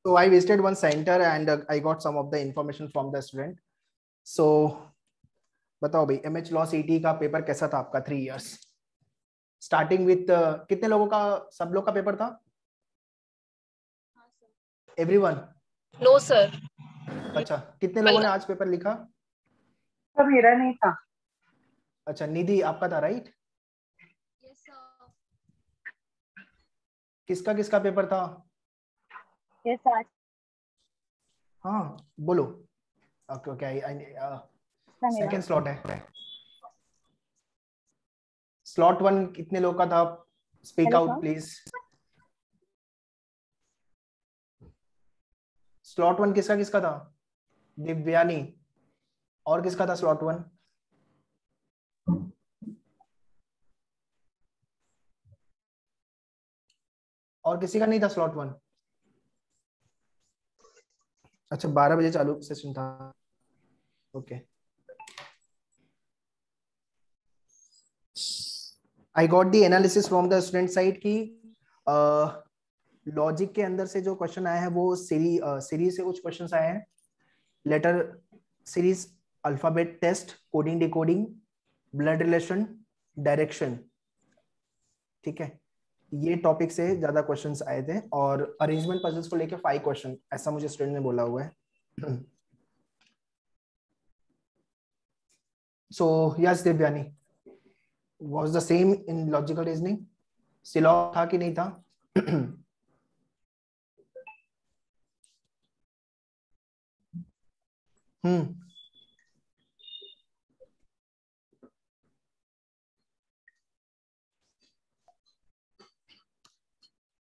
So I visited one center and I got some of the information from the student. So बताओ भाई, MH law सीटी का paper कैसा था आपका 3 इयर्स स्टार्टिंग विथ कितने लोगों का, सब लोग का पेपर था? एवरीवन? No sir. अच्छा, कितने लोगों ने आज पेपर लिखा? तो मेरा नहीं था। अच्छा, निधि आपका था राइट? Yes sir. किसका किसका पेपर था? यस आज। हाँ बोलो। ओके ओके, सेकंड स्लॉट है। स्लॉट 1 कितने लोग का था? Speak out please. स्लॉट 1 किसका किसका था? दिव्यानी। और किसका था स्लॉट 1? और किसी का नहीं था स्लॉट 1? अच्छा, 12 बजे चालू सेशन था। Okay, I got the analysis from the student side की लॉजिक के अंदर से जो क्वेश्चन आए हैं वो सीरीज से कुछ क्वेश्चंस आए हैं। Letter series, alphabet test, coding decoding, blood relation, direction. ठीक है, ये टॉपिक से ज्यादा क्वेश्चंस आए थे और अरेंजमेंट पजल्स को लेके 5 क्वेश्चन, ऐसा मुझे स्टूडेंट ने बोला हुआ है। So yes Divyani, was the same in logical reasoning? सिलॉ था कि नहीं था? Hmm,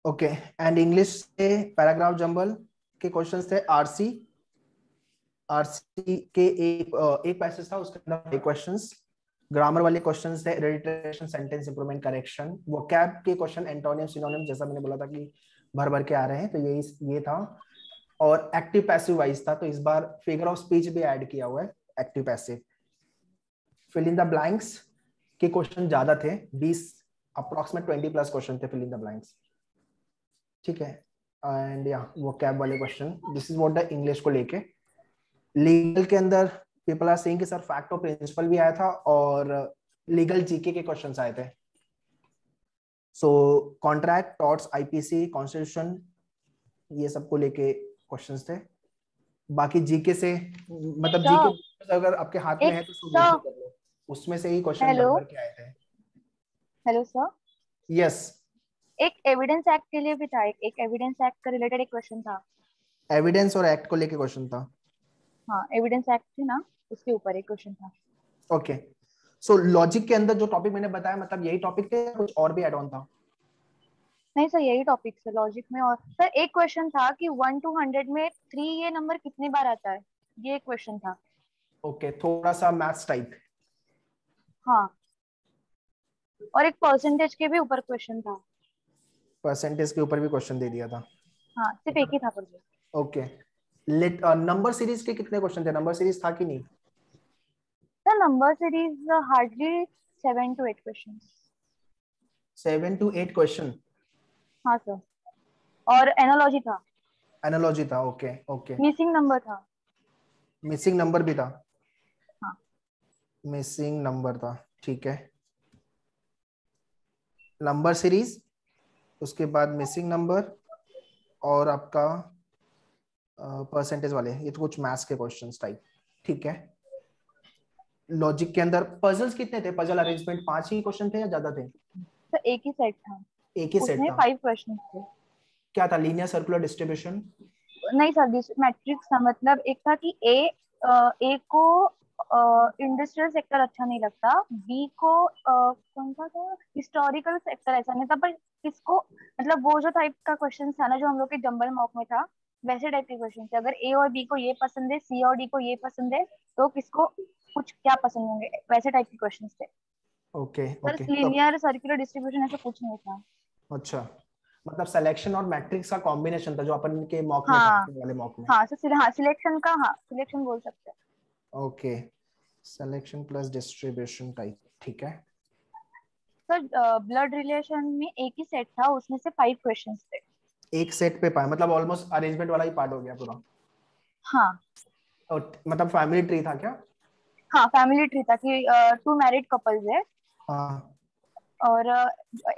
okay. एंड इंग्लिश से पैराग्राफ जंबल के क्वेश्चंस थे। आरसी के एक पैसेज था, उसके अंदर 5 क्वेश्चंस। ग्रामर वाले क्वेश्चंस थे, रेडिटेशन, सेंटेंस इंप्रूवमेंट, करेक्शन। वोकैब के क्वेश्चन, एंटोनिम, सिनोनिम, जैसा मैंने बोला था कि भर भर के आ रहे हैं, तो ये था। और एक्टिव पैसिव वाइज था, तो इस बार फिगर ऑफ स्पीच भी ऐड किया हुआ है, active passive. Fill in the blanks के क्वेश्चन ज्यादा थे, 20 अप्रोक्सीमेट 20 प्लस क्वेश्चन थे फिल इन द ब्लैंक्स। ठीक है, एंड या वो कैब वाले question, this is what the English को लेके। लीगल के अंदर पीपल आर सेइंग कि सर फैक्ट और प्रिंसिपल भी आया था और लीगल जीके के क्वेश्चंस आए थे। सो कॉन्ट्रैक्ट, टॉर्ट्स, आईपीसी, कॉन्स्टिट्यूशन, ये सब को लेके क्वेश्चंस थे। बाकी जीके से, मतलब जीके अगर आपके हाथ में है तो सॉल्यूशन कर लो, उसमें से ही क्वेश्चन भर के आए थे। Hello sir. यस, एक एविडेंस एक्ट के लिए भी था, एक एविडेंस एक्ट का रिलेटेड एक क्वेश्चन था। एविडेंस और एक्ट को लेके क्वेश्चन था। हाँ, एविडेंस एक्ट थी ना, उसके ऊपर एक क्वेश्चन था। ओके, सो लॉजिक के अंदर जो टॉपिक मैंने बताया, मतलब यही टॉपिक थे या कुछ और भी एड ऑन था? नहीं सर, यही टॉपिक है लॉजिक में। और सर एक क्वेश्चन था कि 1 to 100 में 3 ये नंबर कितने बार आता है, ये एक क्वेश्चन था। ओके, थोड़ा सा मैथ्स टाइप। हाँ, और एक परसेंटेज के भी ऊपर क्वेश्चन था। परसेंटेज के ऊपर भी क्वेश्चन दे दिया था। हाँ, सिर्फ एक ही था पर। ओके, लेट नंबर सीरीज के कितने क्वेश्चन थे? नंबर सीरीज था कि नहीं? Sir number series hardly 7 to 8 question. 7 to 8 question? हाँ सर, और एनालॉजी था। एनालॉजी था, ओके ओके। मिसिंग नंबर था। मिसिंग नंबर भी था? हाँ। मिसिंग नंबर था, ठीक है। नंबर सीरीज, उसके बाद मिसिंग नंबर, और आपका परसेंटेज वाले, ये तो कुछ मैथ्स के क्वेश्चंस टाइप। ठीक है, लॉजिक के अंदर पजल्स कितने थे? पजल अरेंजमेंट 5 ही क्वेश्चन थे या ज्यादा थे? सर एक ही सेट था, एक ही सेट उसमें था। 5 क्वेश्चन थे। क्या था? Linear circular distribution? नहीं सर, मैट्रिक्स था। मतलब एक था कि ए को इंडस्ट्रियल सेक्टर अच्छा नहीं लगता, बी को कौन सा था, हिस्टोरिकल सेक्टर ऐसा नहीं था, पर किसको, मतलब वो जो टाइप का क्वेश्चन था ना जो हम लोग के जंबल मॉक में था, वैसे टाइप के क्वेश्चन थे। अगर ए और बी को ये पसंद है, सी और डी को ये पसंद है, तो किसको कुछ क्या पसंद होंगे, वैसे टाइप के क्वेश्चन थे। ओके पर ओके, तो लीनियर सर्कुलर डिस्ट्रीब्यूशन ऐसा कुछ नहीं था। अच्छा, मतलब सिलेक्शन और मैट्रिक्स का कॉम्बिनेशन था जो अपन के मॉक में था, हाँ वाले मॉक में। हाँ सर, हाँ सिलेक्शन का, हाँ सिलेक्शन बोल सकते हैं। Okay, selection plus distribution type, ठीक है। सर ब्लड रिलेशन में एक ही सेट था, उसमें से 5 क्वेश्चंस थे। एक सेट पे पाए, मतलब ऑलमोस्ट अरेंजमेंट वाला ही पार्ट हो गया पूरा। हाँ और मतलब फैमिली ट्री था क्या? हाँ, फैमिली ट्री था कि 2 मैरिड कपल्स है, हाँ। और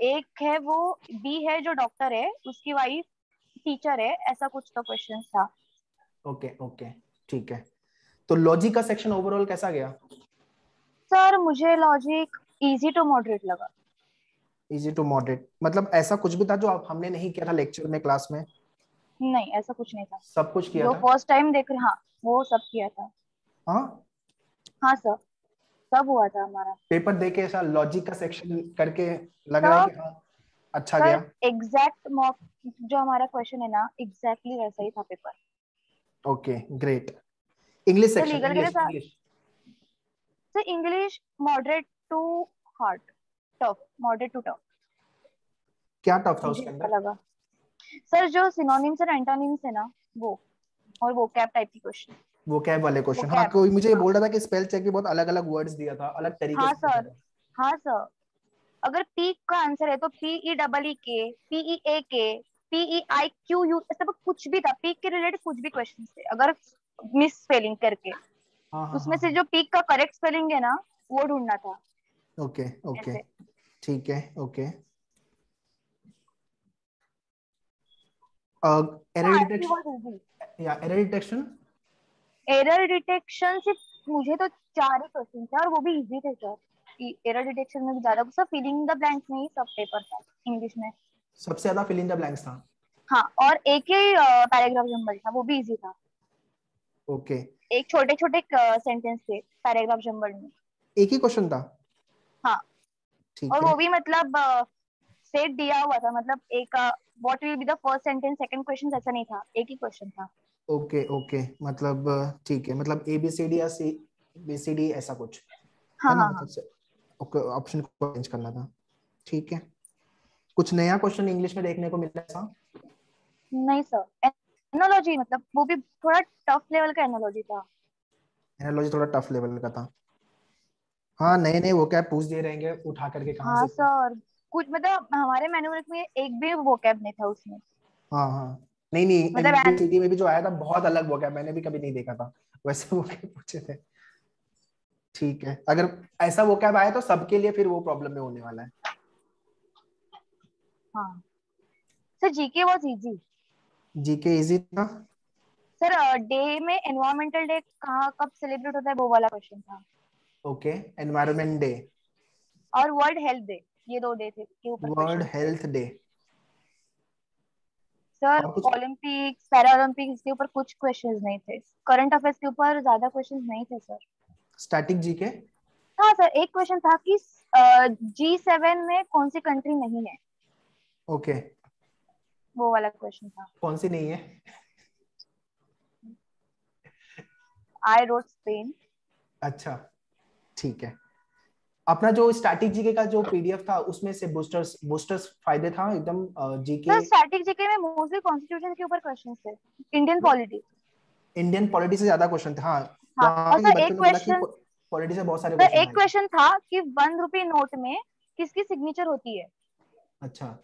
एक है वो बी है जो डॉक्टर है, उसकी वाइफ टीचर है, ऐसा कुछ तो क्वेश्चन था। ओके ओके, ठीक है। तो लॉजिक का सेक्शन ओवरऑल कैसा गया? सर मुझे लॉजिक इजी टू मॉडरेट लगा। इजी टू मॉडरेट, मतलब ऐसा कुछ भी था जो आप हमने नहीं किया था लेक्चर में, क्लास में? नहीं, ऐसा कुछ नहीं था। सब कुछ किया जो था? फर्स्ट टाइम देख रहे, हाँ वो सब किया था। हाँ। हाँ सर, सब हुआ था हमारा। पेपर देके ऐसा लॉजिक का सेक्शन करके लग रहा है सर, कि हाँ अच्छा सर गया? एग्जैक्ट मॉक जो हमारा क्वेश्चन है ना, एग्जैक्टली वैसा ही था paper. Okay great. English sir section, legal के लिए इंग्लिश था। English sir English moderate to hard, tough, moderate to tough, क्या टफ था मुझे उसके ऐसा अंदर? लगा। सर जो सिनोनिम्स और एंटोनिम्स है ना, वो, और वो कैप टाइप की क्वेश्चन। वो कैब वाले वो क्वेश्चन, हाँ। कैप, कोई मुझे ये हाँ। बोल रहा था कि स्पेल चेक भी बहुत अलग अलग वर्ड्स दिया था, अलग तरीके हाँ से पूछा सर, था। हाँ सर, अगर पी का आंसर है तो PEEE के, PEIQU, ऐसा कुछ भी था, पीक के रिलेटेड कुछ भी क्वेश्चन थे, अगर मिस स्पेलिंग करके हाँ हाँ उसमें हाँ से हाँ। जो पीक का करेक्ट स्पेलिंग है ना, वो ढूंढना था। ओके ओके, ऐसे। ठीक है। Okay. Error RT was detection, easy. या एरर डिटेक्शन। एरर डिटेक्शन सिर्फ मुझे तो 4 ही क्वेश्चन थे और वो भी इजी थे सर। एरर डिटेक्शन में भी ज्यादा सब फिलिंग द ब्लैंक्स में ही सब पेपर था इंग्लिश में। सबसे ज्यादा फिल इन द ब्लैंक्स था? हाँ, और एक ही पैराग्राफ जंबल था, वो भी इजी था। ओके। एक छोटे छोटे सेंटेंस थे पैराग्राफ जंबल में। एक ही क्वेश्चन था? हाँ, ठीक और है। वो भी मतलब सेट दिया हुआ था, मतलब एक what will be the first sentence second question, ऐसा नहीं था, एक ही क्वेश्चन था। ओके ओके, मतलब ठीक है, मतलब ए बी सी डी या सी बी सी डी ऐसा कुछ हाँ है ना, हाँ हाँ। मतलब से ओके, ऑप्शन को चेंज करना था। ठीक है। कुछ नया क्वेश्चन इंग्लिश में देखने को मिला ऐसा? नहीं सर, एनोलॉजी मतलब वो भी थोड़ा टफ लेवल का एनोलॉजी था। एनालॉजी थोड़ा टफ लेवल का था। हाँ, नए नए वो क्या पूछ दिए रहेंगे उठा करके कहाँ हाँ से भी। सर, कुछ मतलब हमारे मैनुअल में एक भी वोकैब नहीं था उसमें। हाँ हाँ। नहीं नहीं, मतलब एनबीसीडी में भी जो आया था बहुत अलग वो क्या, मैंने भी कभी नहीं देखा था वैसे वो क्या पूछे थे। ठीक है, अगर ऐसा वो क्या आया तो सबके लिए फिर वो प्रॉब्लम में होने वाला है। हाँ sir, GK was easy. GK easy था? सर डे में एनवायरमेंटल डे कहाँ कब सेलिब्रेट होता है, वो वाला क्वेश्चन था। ओके। एनवायरनमेंट डे, और वर्ल्ड हेल्थ डे, ये 2 डे थे के ऊपर वर्ल्ड क्वेश्चन थे। Health day. सर और कुछ? ओलंपिक्स पैरा ओलंपिक्स के ऊपर कुछ क्वेश्चंस नहीं थे, करंट अफेयर्स के ऊपर ज्यादा क्वेश्चंस नहीं थे सर। Static GK? हाँ सर, एक क्वेश्चन था कि G7 में कौन सी कंट्री नहीं है, ओके। वो वाला क्वेश्चन था। कौन सी नहीं है? I wrote Spain. अच्छा, ठीक है। अपना जो स्टैटिक जीके का जो पीडीएफ था उसमें से बूस्टर्स बूस्टर्स फायदे था एकदम जीके। सर स्टैटिक जीके में मोस्टली कॉन्स्टिट्यूशन के ऊपर क्वेश्चन थे, इंडियन पॉलिटी। इंडियन पॉलिटी से ज्यादा क्वेश्चन थे, हाँ। हाँ, वहां और पे ये सर बच्चों एक ने बोला कि क्वेश्चन, पॉलिटी से बहुत सारे सर क्वेश्चन एक आए थे। क्वेश्चन था कि 1 रुपी नोट में किसकी सिग्नेचर होती है। अच्छा।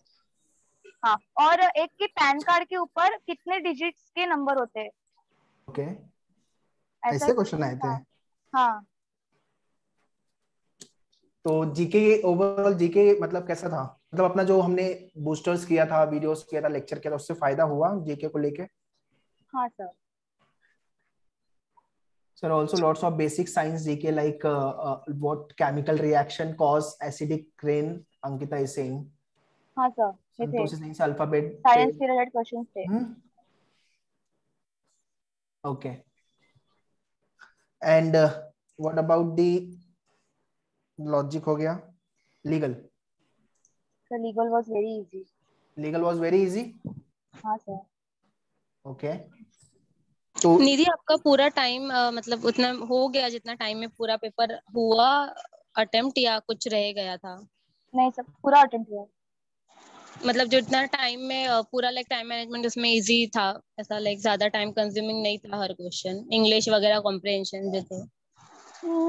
हाँ, और एक के पैन कार्ड के ऊपर कितने डिजिट्स के नंबर होते हैं, ओके, ऐसा ऐसे एक क्वेश्चन क्वेश्चन आए थे? था। हाँ। तो जीके ओवरऑल जीके मतलब कैसा था, मतलब अपना जो हमने बूस्टर्स किया था, वीडियोस किया था, लेक्चर किया था, उससे फायदा हुआ जीके को लेके? हाँ sir. Sir also lots of basic science GK like what chemical reaction cause acidic rain, Ankita is saying. हाँ सर, ये थे, संतोष सिंह से अल्फाबेट पे। साइंस के रिलेटेड क्वेश्चन थे। Okay. And what about the logic हो गया, legal? Sir legal was very easy. Legal was very easy. हाँ सर। ओके। तो निधि आपका पूरा टाइम मतलब उतना हो गया जितना टाइम में पूरा पेपर हुआ अटेम्प्ट, या कुछ रह गया था? नहीं सर, पूरा अटेम्प्ट हुआ। मतलब जो इतना टाइम में पूरा लाइक टाइम मैनेजमेंट उसमें इजी था, ऐसा लाइक ज्यादा टाइम कंज्यूमिंग नहीं था हर क्वेश्चन, इंग्लिश वगैरह कॉम्प्रिहेंशन जो थे?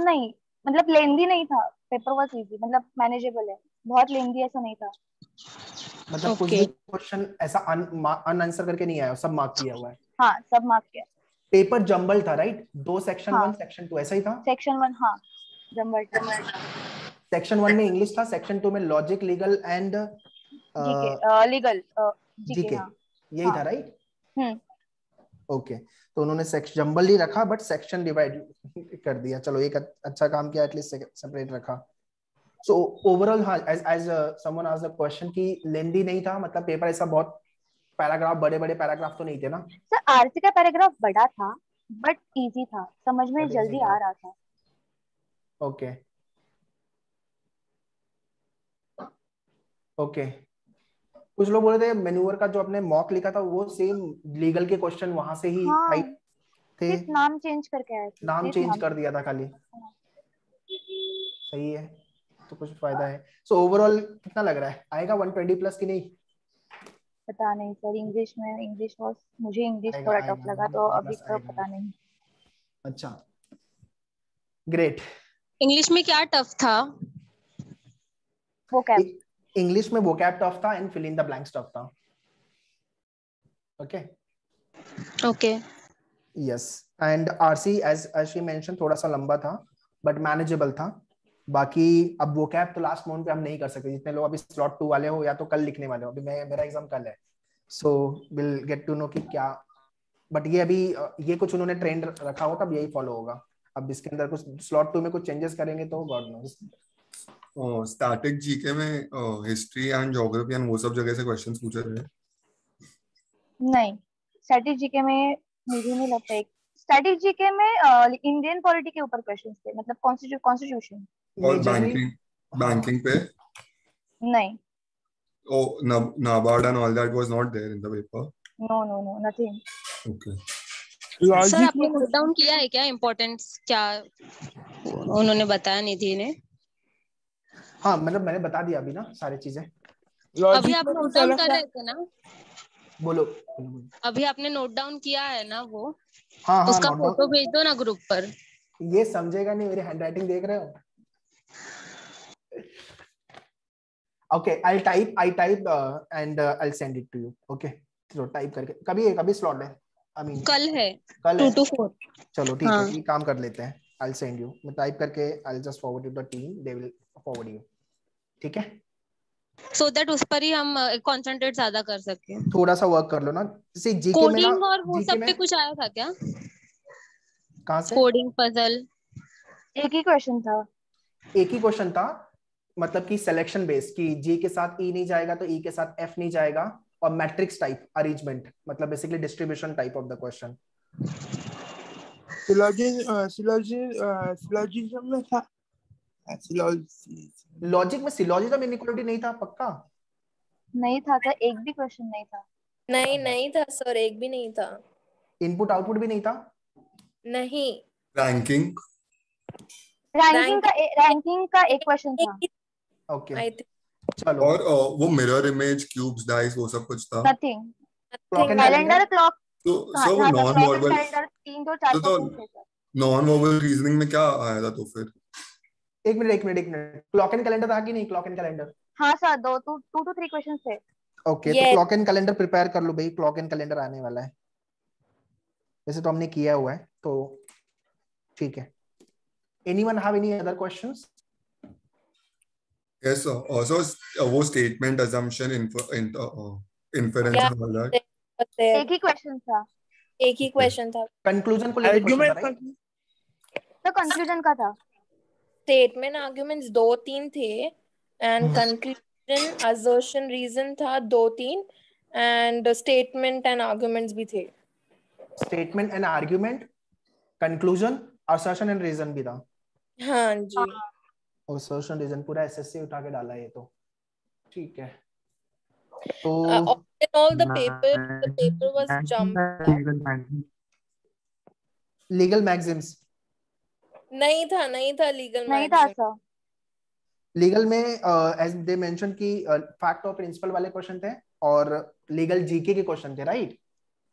नहीं, मतलब लेंदी नहीं था, पेपर वाज इजी, मतलब मैनेजेबल है, बहुत लेंदी ऐसा नहीं था। मतलब कुछ भी क्वेश्चन ऐसा अनआंसर करके नहीं आया, सब मार्क किया हुआ है। हाँ सब मार्क किया। पेपर जंबल था राइट, 2 सेक्शन 1 सेक्शन 2 ऐसा ही था। सेक्शन 1 हाँ जंबल था। सेक्शन 1 में इंग्लिश था, सेक्शन 2 में logic, legal and GK, legal GK, हाँ यही था राइट। ओके, तो उन्होंने सेक्शन जंबल ही रखा बट सेक्शन डिवाइड कर दिया। चलो एक अच्छा काम किया, एटलीस्ट सेपरेट रखा। सो ओवरऑल हाँ, as someone asked the question कि लेंदी नहीं था, मतलब पेपर ऐसा बहुत पैराग्राफ, बड़े बड़े पैराग्राफ तो नहीं थे ना सर। आरसी का पैराग्राफ बड़ा था बट इजी था, समझ में But जल्दी easy था। आ रहा था। ओके ओके, कुछ लोग बोल रहे थे मेन्यूअर का जो अपने मॉक लिखा था वो सेम लीगल के क्वेश्चन वहां से ही हाँ टाइप थे, सिर्फ नाम चेंज करके आए थे, नाम सिर्फ चेंज नाम। कर दिया था खाली। सही है, तो कुछ फायदा है। सो ओवरऑल कितना लग रहा है, आएगा 120 प्लस की नहीं? पता नहीं सर, इंग्लिश में इंग्लिश वॉज, मुझे इंग्लिश आएगा थोड़ा टफ आएगा लगा तो 120 अभी प्लस तो आएगा। पता नहीं। अच्छा ग्रेट। इंग्लिश में क्या टफ था? वो कैब। इंग्लिश में वोकैब टफ था and fill in the blanks tough था। Okay okay. Yes, and RC as she mention थोड़ा सा लंबा था बट मैनेजेबल था। बाकी अब वोकैब तो लास्ट मोमेंट पे हम नहीं कर सकते, जितने लोग अभी स्लॉट 2 वाले हो या तो कल लिखने वाले हो, अभी मेरा एग्जाम कल है, so will get to know कि क्या। बट ये अभी ये कुछ उन्होंने ट्रेंड रखा हो तब यही फॉलो होगा। अब इसके अंदर कुछ स्लॉट 2 में कुछ चेंजेस करेंगे तो गॉड नोस। स्टैटिक जीके में हिस्ट्री एंड ज्योग्राफी एंड वो सब जगह से क्वेश्चंस पूछे थे? नहीं, स्टैटिक जीके में मुझे नहीं लगता एक स्टैटिक जीके में इंडियन पॉलिटी के ऊपर क्वेश्चंस थे, मतलब कॉन्स्टिट्यूशन। और मेजरली बैंकिंग पे? नहीं, NABARD and all that was not there in the paper? No nothing. Okay. Sir आपने नोट डाउन किया है क्या इम्पोर्टेंस, क्या उन्होंने बताया निधि ने? हाँ मतलब मैंने बता दिया अभी ना सारी चीजें। अभी आप नोट डाउन कर रहे थे ना? बोलो। अभी आपने नोट डाउन किया है ना वो? हाँ हाँ उसका नोट फोटो डाउन। भेज दो ना ग्रुप पर। ये समझेगा नहीं, मेरी हैंडराइटिंग देख रहे हो? Okay I type and I send it to you. Okay चलो टाइप करके, कभी स्लॉट है? आई मीन कल है कल 2 है। to 4। चलो ठीक हाँ। है, ये काम कर लेते हैं। आई सेंड यू, मैं टाइप करके I just forward it the team, they will forward you. ठीक है, सो दैट उस पर ही हम कंसंट्रेट ज्यादा कर सके। थोड़ा सा वर्क कर लो ना। जैसे जीके में ना, कोडिंग और वो जीके सब में पे कुछ आया था क्या? कहाँ से? कोडिंग पजल एक ही क्वेश्चन था। एक ही क्वेश्चन था, मतलब कि सिलेक्शन बेस की जी के साथ ई नहीं जाएगा तो ई के साथ एफ नहीं जाएगा, और मैट्रिक्स टाइप अरेंजमेंट, मतलब basically distribution type of the question. Syllogism में था। लॉजिक में सिलोजिज्म इनइक्वालिटी नहीं था पक्का? नहीं था सर, एक भी क्वेश्चन नहीं था। नहीं था सर, एक भी नहीं था। इनपुट आउटपुट भी नहीं था? नहीं। रैंकिंग रैंकिंग का एक क्वेश्चन था। ओके I think चलो। और वो मिरर इमेज, क्यूब्स, डाइस, वो सब कुछ था? Nothing. Clock and calendar clock. तो हाँ सर वो हाँ non clock and verbal, calendar 3 2 4 तो क्वेश्चन थे सर। नॉन वर्बल रीजनिंग में क्या आया था तो फिर? एक मिनट, क्लॉक एंड कैलेंडर था कि नहीं? क्लॉक एंड कैलेंडर हाँ सर, 2 to 3 क्वेश्चन थे। ओके तो क्लॉक एंड कैलेंडर प्रिपेयर कर लो भाई, क्लॉक एंड कैलेंडर आने वाला है, वैसे तो हमने किया हुआ है तो ठीक है। Anyone have any other questions? Yes sir. Also वो statement, assumption, inference yeah, and all that. एक ही क्वेश्चन था। एक ही क्वेश्चन था। कंक्लूजन को लेके क्वेश्चन था राइट? तो कंक्लूजन का था। स्टेटमेंट आर्गुमेंट्स 2-3 थे एंड कंक्लूजन असर्शन रीजन था 2-3 एंड स्टेटमेंट एंड आर्गुमेंट्स भी थे। Statement and argument, conclusion, assertion and reason भी था। हाँ जी। असर्शन रीजन पूरा एसएससी उठा के डाला है ये तो। ठीक है तो all the paper was jumped. Legal maxims नहीं था लीगल नहीं था मैगजीन। सर। लीगल में एज दे मेंशन कि फैक्ट और प्रिंसिपल वाले क्वेश्चन थे और लीगल जीके के क्वेश्चन थे राइट?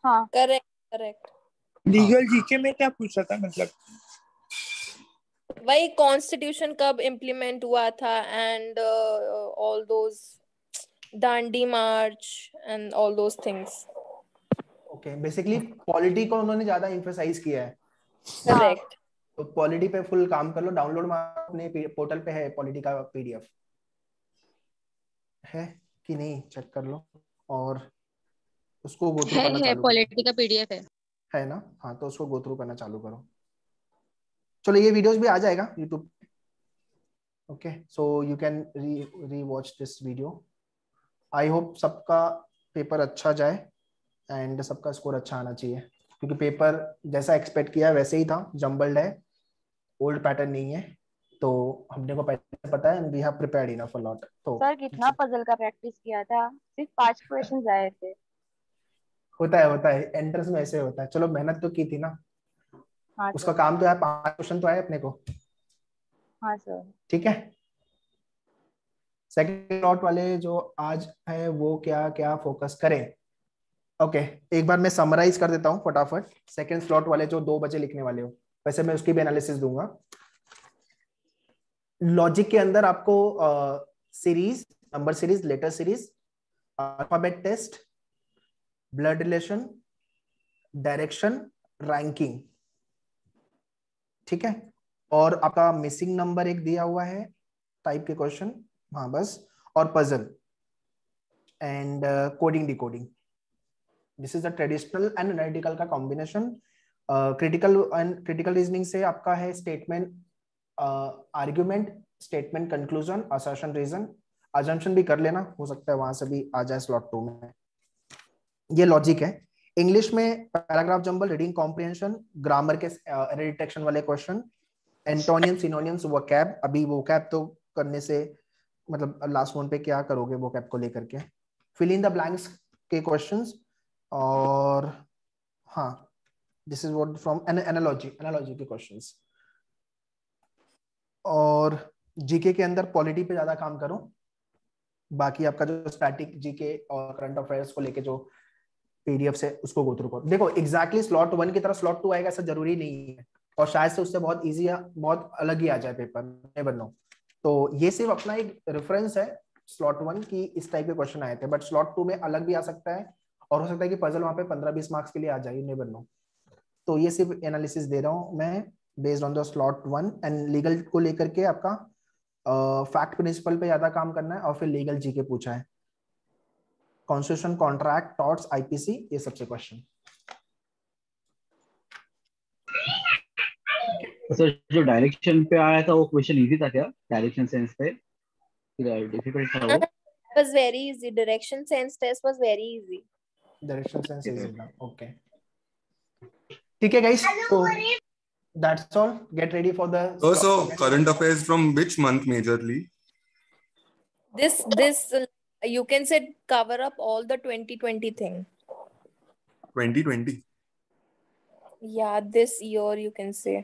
हाँ करेक्ट। लीगल जीके में क्या पूछा था, मतलब वही कॉन्स्टिट्यूशन कब इम्प्लीमेंट हुआ था and all those Dandi March and all those things. Okay basically polity को उन्होंने ज्यादा एम्फसाइज किया है, Correct. तो पॉलिटी पे फुल काम कर लो, डाउनलोड अपने पोर्टल पे है पॉलिटी का पीडीएफ है कि नहीं, चेक कर लो और उसको गो थ्रू करना है चालू पॉलिटी का पीडीएफ है ना, हाँ तो उसको गो थ्रू करना चालू करो। चलो ये वीडियोस भी आ जाएगा YouTube, okay so you can री watch this video. I hope सबका पेपर अच्छा जाए एंड सबका स्कोर अच्छा आना चाहिए, क्योंकि पेपर जैसा एक्सपेक्ट किया वैसे ही था, जम्बल्ड है, ओल्ड पैटर्न नहीं है, तो हमने को पहले पता है, we have prepared enough a lot. तो सर कितना पजल का प्रैक्टिस किया था, सिर्फ 5 क्वेश्चंस आए थे। होता है एंट्रेंस में ऐसे होता है। चलो मेहनत तो की थी ना, हाँ उसका सर। काम तो है, 5 क्वेश्चन तो आए अपने को, हाँ सर। ठीक है। सेकंड लॉट वाले जो आज है वो क्या क्या फोकस करें, ओके एक बार मैं समराइज कर देता हूँ फटाफट। सेकंड स्लॉट वाले जो 2 बजे लिखने वाले हो, वैसे मैं उसकी भी एनालिसिस दूंगा। लॉजिक के अंदर आपको series, number series, letter series, alphabet test, blood relation, direction, ranking, ठीक है। और आपका मिसिंग नंबर एक दिया हुआ है टाइप के क्वेश्चन, हाँ बस, और puzzle and coding decoding. This is the traditional and analytical का कॉम्बिनेशन। क्रिटिकल रीजनिंग से आपका है statement, argument, statement, conclusion, assertion, reason. Assumption भी कर लेना, हो सकता है वहां से भी आ जाए स्लॉट 2 में। ये लॉजिक है। इंग्लिश में paragraph jumble, reading comprehension, grammar के डिटेक्शन वाले क्वेश्चन, एंटोनियम, सिनोनियम्स, वोकैब। अभी वोकैब तो करने से मतलब लास्ट वन पे क्या करोगे वोकैब को लेकर के, फिल इन द ब्लैंक्स के क्वेश्चंस, और हाँ this is what from analogy के क्वेश्चंस। और जीके के अंदर पॉलिटी पे ज्यादा काम करो, बाकी आपका जो स्टैटिक जीके और करंट अफेयर्स को लेके जो पीडीएफ से उसको गो थ्रू करो। देखो एग्जैक्टली स्लॉट 1 की तरह स्लॉट 2 आएगा ऐसा जरूरी नहीं है, और शायद से उससे बहुत इजी, बहुत अलग ही आ जाए पेपर, नेवर नो। तो ये सिर्फ अपना एक रेफरेंस है, स्लॉट 1 की इस टाइप के क्वेश्चन आए थे, बट स्लॉट 2 में अलग भी आ सकता है, और हो सकता है कि पजल वहां पे 15-20 मार्क्स के लिए आ जाए, नेवर नो। तो ये सिर्फ एनालिसिस दे रहा हूं मैं based on the slot 1। And legal को लेकर के आपका फैक्ट प्रिंसिपल पे ज्यादा काम करना है, और फिर लीगल जीके पूछा है, कॉन्स्टिट्यूशन, कॉन्ट्रैक्ट, टॉर्ट्स, आईपीसी, ये सबसे क्वेश्चन। सर जो डायरेक्शन पे आया था वो क्वेश्चन इजी था क्या, डायरेक्शन सेंस पे डिफिकल्ट था वो? It was very easy. Direction sense test was very easy. Direction sense easy था, ओके ठीक है गाइस, तो that's all, get ready for the So current affairs from which month majorly? This you can say cover up all the 2020 thing. 2020. Yeah, this year you can say.